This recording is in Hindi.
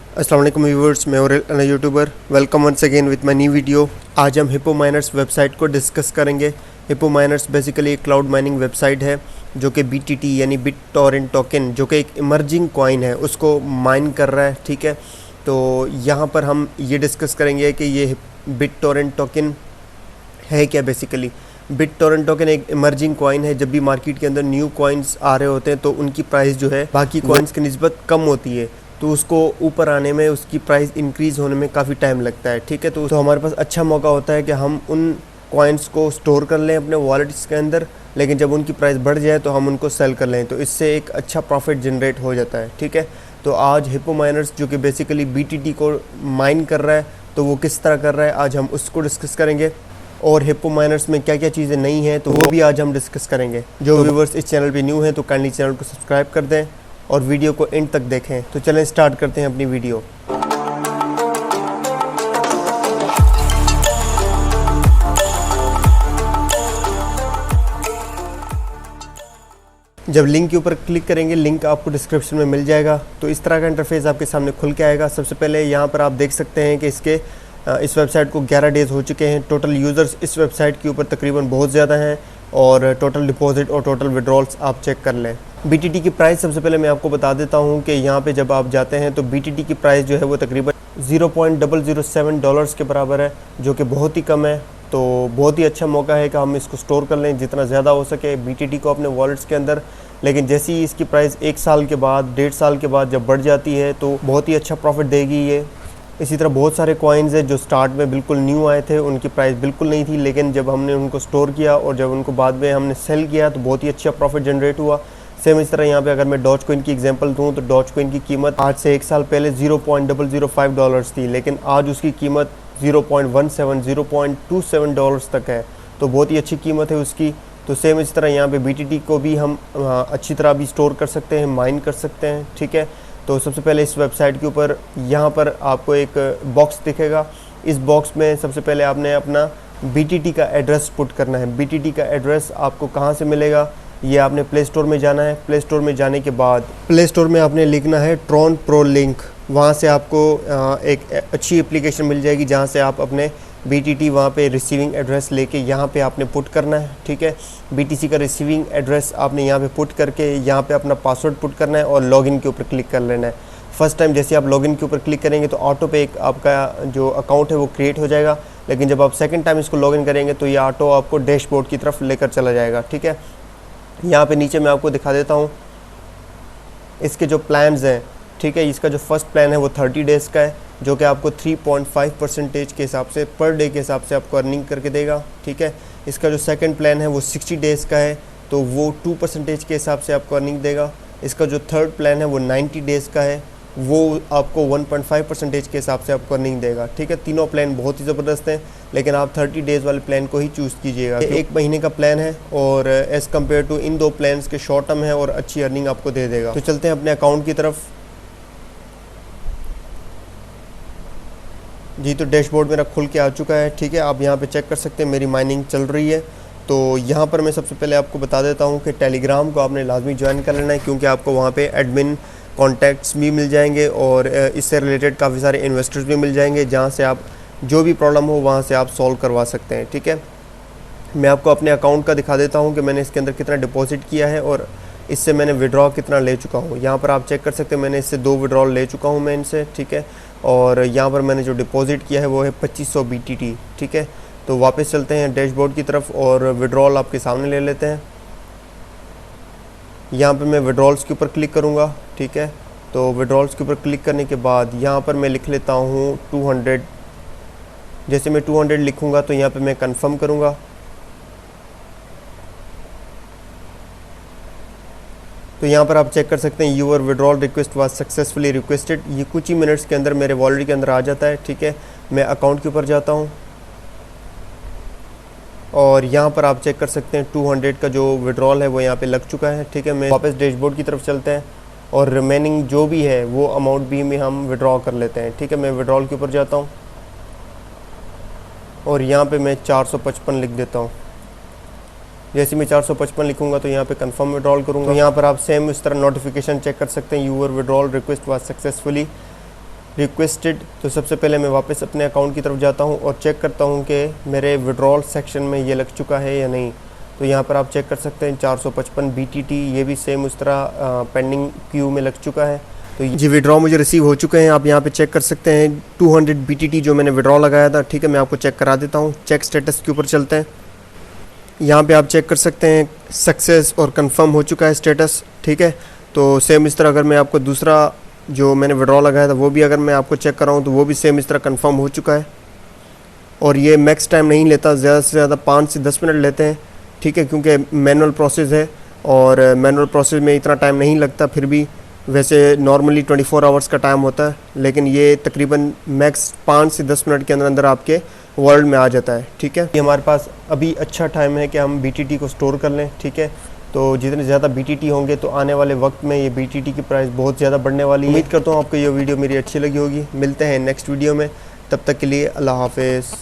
अस्सलाम वालेकुम व्यूवर्स, मैं और YouTuber welcome once again with my new video. आज हम हिप्पो माइनर्स वेबसाइट को डिस्कस करेंगे। हिप्पो माइनर्स बेसिकली एक क्लाउड माइनिंग वेबसाइट है जो कि BTT यानी बिट टॉरेंट टोकन जो कि एक इमर्जिंग कॉइन है उसको माइन कर रहा है। ठीक है, तो यहाँ पर हम ये डिस्कस करेंगे कि ये बिट टॉरेंट टोकन है क्या। बेसिकली बिट टॉरेंट टोकन एक इमर्जिंग कॉइन है। जब भी मार्केट के अंदर न्यू कॉइन्स आ रहे होते हैं तो उनकी प्राइस जो है बाकी कॉइन्स की निस्बत कम होती है, तो उसको ऊपर आने में, उसकी प्राइस इंक्रीज़ होने में काफ़ी टाइम लगता है। ठीक है, तो हमारे पास अच्छा मौका होता है कि हम उन कॉइन्स को स्टोर कर लें अपने वॉलेट्स के अंदर, लेकिन जब उनकी प्राइस बढ़ जाए तो हम उनको सेल कर लें, तो इससे एक अच्छा प्रॉफिट जनरेट हो जाता है। ठीक है, तो आज हिप्पो माइनर्स जो कि बेसिकली BTT को माइन कर रहा है, तो वो किस तरह कर रहा है आज हम उसको डिस्कस करेंगे। और हिप्पो माइनर्स में क्या क्या चीज़ें नई हैं तो वो भी आज हम डिस्कस करेंगे। जो व्यूवर्स इस चैनल पे न्यू हैं तो काइंडली चैनल को सब्सक्राइब कर दें और वीडियो को एंड तक देखें। तो चलें स्टार्ट करते हैं अपनी वीडियो। जब लिंक के ऊपर क्लिक करेंगे, लिंक आपको डिस्क्रिप्शन में मिल जाएगा। तो इस तरह का इंटरफेस आपके सामने खुल के आएगा। सबसे पहले यहाँ पर आप देख सकते हैं कि इस वेबसाइट को 11 डेज़ हो चुके हैं। टोटल यूज़र्स इस वेबसाइट के ऊपर तकरीबन बहुत ज़्यादा हैं और टोटल डिपॉजिट और टोटल विड्रॉल्स आप चेक कर लें। BTT की प्राइस सबसे पहले मैं आपको बता देता हूँ कि यहाँ पे जब आप जाते हैं तो BTT की प्राइस जो है वो तकरीबन $0.007 के बराबर है, जो कि बहुत ही कम है। तो बहुत ही अच्छा मौका है कि हम इसको स्टोर कर लें जितना ज़्यादा हो सके BTT को अपने वॉलेट्स के अंदर। लेकिन जैसे ही इसकी प्राइस 1 साल के बाद, 1.5 साल के बाद जब बढ़ जाती है तो बहुत ही अच्छा प्रॉफिट देगी ये। इसी तरह बहुत सारे कॉइन्स हैं जो स्टार्ट में बिल्कुल न्यू आए थे, उनकी प्राइस बिल्कुल नहीं थी, लेकिन जब हमने उनको स्टोर किया और जब उनको बाद में हमने सेल किया तो बहुत ही अच्छा प्रॉफिट जनरेट हुआ। सेम इस तरह यहाँ पे अगर मैं डॉज कॉइन की एग्जांपल दूँ तो डॉज कॉइन की कीमत आज से 1 साल पहले $0.005 थी, लेकिन आज उसकी कीमत 0.17, $0.27 तक है। तो बहुत ही अच्छी कीमत है उसकी। तो सेम इस तरह यहाँ पे BTT को भी हम अच्छी तरह भी स्टोर कर सकते हैं, माइन कर सकते हैं। ठीक है, तो सबसे पहले इस वेबसाइट के ऊपर यहाँ पर आपको एक बॉक्स दिखेगा। इस बॉक्स में सबसे पहले आपने अपना BTT का एड्रेस पुट करना है। BTT का एड्रेस आपको कहाँ से मिलेगा, ये आपने प्ले स्टोर में जाना है। प्ले स्टोर में जाने के बाद प्ले स्टोर में आपने लिखना है ट्रॉन प्रो लिंक। वहाँ से आपको एक अच्छी एप्लीकेशन मिल जाएगी जहाँ से आप अपने BTT वहाँ पे रिसीविंग एड्रेस लेके यहाँ पे आपने पुट करना है। ठीक है, BTC का रिसीविंग एड्रेस आपने यहाँ पे पुट करके यहाँ पे अपना पासवर्ड पुट करना है और लॉगिन के ऊपर क्लिक कर लेना है। फर्स्ट टाइम जैसे आप लॉगिन के ऊपर क्लिक करेंगे तो ऑटो पे एक आपका जो अकाउंट है वो क्रिएट हो जाएगा, लेकिन जब आप सेकंड टाइम इसको लॉगिन करेंगे तो ये ऑटो आपको डैशबोर्ड की तरफ लेकर चला जाएगा। ठीक है, यहाँ पे नीचे मैं आपको दिखा देता हूँ इसके जो प्लान्स हैं। ठीक है, इसका जो फर्स्ट प्लान है वो 30 डेज़ का है, जो कि आपको 3.5% के हिसाब से पर डे के हिसाब से आपको अर्निंग करके देगा। ठीक है, इसका जो सेकंड प्लान है वो 60 डेज़ का है, तो वो 2% के हिसाब से आपको अर्निंग देगा। इसका जो थर्ड प्लान है वो 90 डेज़ का है, वो आपको 1.5% के हिसाब से आपको अर्निंग देगा। ठीक है, तीनों प्लान बहुत ही ज़बरदस्त हैं, लेकिन आप 30 डेज़ वाले प्लान को ही चूज़ कीजिएगा। 1 महीने का प्लान है और एज़ कम्पेयर टू इन 2 प्लान्स के शॉर्ट टर्म है और अच्छी अर्निंग आपको दे देगा। तो चलते हैं अपने अकाउंट की तरफ। जी, तो डैशबोर्ड मेरा खुल के आ चुका है। ठीक है, आप यहाँ पे चेक कर सकते हैं मेरी माइनिंग चल रही है। तो यहाँ पर मैं सबसे पहले आपको बता देता हूँ कि टेलीग्राम को आपने लाजमी ज्वाइन कर लेना है, क्योंकि आपको वहाँ पे एडमिन कॉन्टैक्ट्स भी मिल जाएंगे और इससे रिलेटेड काफ़ी सारे इन्वेस्टर्स भी मिल जाएंगे, जहाँ से आप जो भी प्रॉब्लम हो वहाँ से आप सॉल्व करवा सकते हैं। ठीक है, मैं आपको अपने अकाउंट का दिखा देता हूँ कि मैंने इसके अंदर कितना डिपॉजिट किया है और इससे मैंने विड्रॉ कितना ले चुका हूँ। यहाँ पर आप चेक कर सकते हैं मैंने इससे 2 विड्रॉल ले चुका हूँ मैं इनसे। ठीक है, और यहाँ पर मैंने जो डिपॉजिट किया है वो है 2500 BTT। ठीक है, तो वापस चलते हैं डैशबोर्ड की तरफ और विड्रॉल आपके सामने ले लेते हैं। यहाँ पर मैं विड्रॉल्स के ऊपर क्लिक करूँगा। ठीक है, तो विड्रॉल्स के ऊपर क्लिक करने के बाद यहाँ पर मैं लिख लेता हूँ 200। जैसे मैं 200 लिखूँगा तो यहाँ पर मैं कन्फर्म करूँगा। तो यहाँ पर आप चेक कर सकते हैं your withdrawal request was successfully requested. ये कुछ ही मिनट्स के अंदर मेरे वॉलेट के अंदर आ जाता है। ठीक है, मैं अकाउंट के ऊपर जाता हूँ और यहाँ पर आप चेक कर सकते हैं 200 का जो विड्रॉल है वो यहाँ पे लग चुका है। ठीक है, मैं वापस डैशबोर्ड की तरफ चलते हैं और रिमेनिंग जो भी है वो अमाउंट भी में हम विड्रॉ कर लेते हैं। ठीक है, मैं विड्रॉल के ऊपर जाता हूँ और यहाँ पे मैं 455 लिख देता हूँ। जैसे मैं 455 लिखूंगा तो यहाँ पे कंफर्म विड्रॉल करूँगा। तो यहाँ पर आप सेम इस तरह नोटिफिकेशन चेक कर सकते हैं your withdrawal request was successfully requested. तो सबसे पहले मैं वापस अपने अकाउंट की तरफ जाता हूँ और चेक करता हूँ कि मेरे विड्रॉल सेक्शन में ये लग चुका है या नहीं। तो यहाँ पर आप चेक कर सकते हैं 455 BTT, ये भी सेम उस तरह पेंडिंग क्यू में लग चुका है। तो जी विड्रॉ मुझे रिसीव हो चुके हैं। आप यहाँ पे चेक कर सकते हैं 200 BTT जो मैंने विड्रॉ लगाया था। ठीक है, मैं आपको चेक करा देता हूँ। चेक स्टेटस के ऊपर चलते हैं। यहाँ पे आप चेक कर सकते हैं सक्सेस और कंफर्म हो चुका है स्टेटस। ठीक है, तो सेम इस तरह अगर मैं आपको दूसरा जो मैंने विड्रॉ लगाया था वो भी अगर मैं आपको चेक कराऊँ तो वो भी सेम इस तरह कंफर्म हो चुका है। और ये मैक्स टाइम नहीं लेता, ज़्यादा से ज़्यादा 5 से 10 मिनट लेते हैं। ठीक है, क्योंकि मैनुअल प्रोसेस है और मैनुअल प्रोसेस में इतना टाइम नहीं लगता। फिर भी वैसे नॉर्मली 24 आवर्स का टाइम होता है, लेकिन ये तकरीबन मैक्स 5 से 10 मिनट के अंदर अंदर आपके वर्ल्ड में आ जाता है। ठीक है, ये हमारे पास अभी अच्छा टाइम है कि हम BTT को स्टोर कर लें। ठीक है, तो जितने ज़्यादा BTT होंगे तो आने वाले वक्त में ये BTT की प्राइस बहुत ज़्यादा बढ़ने वाली है। उम्मीद करता हूँ आपको ये वीडियो मेरी अच्छी लगी होगी। मिलते हैं नेक्स्ट वीडियो में, तब तक के लिए अल्लाह हाफिज़।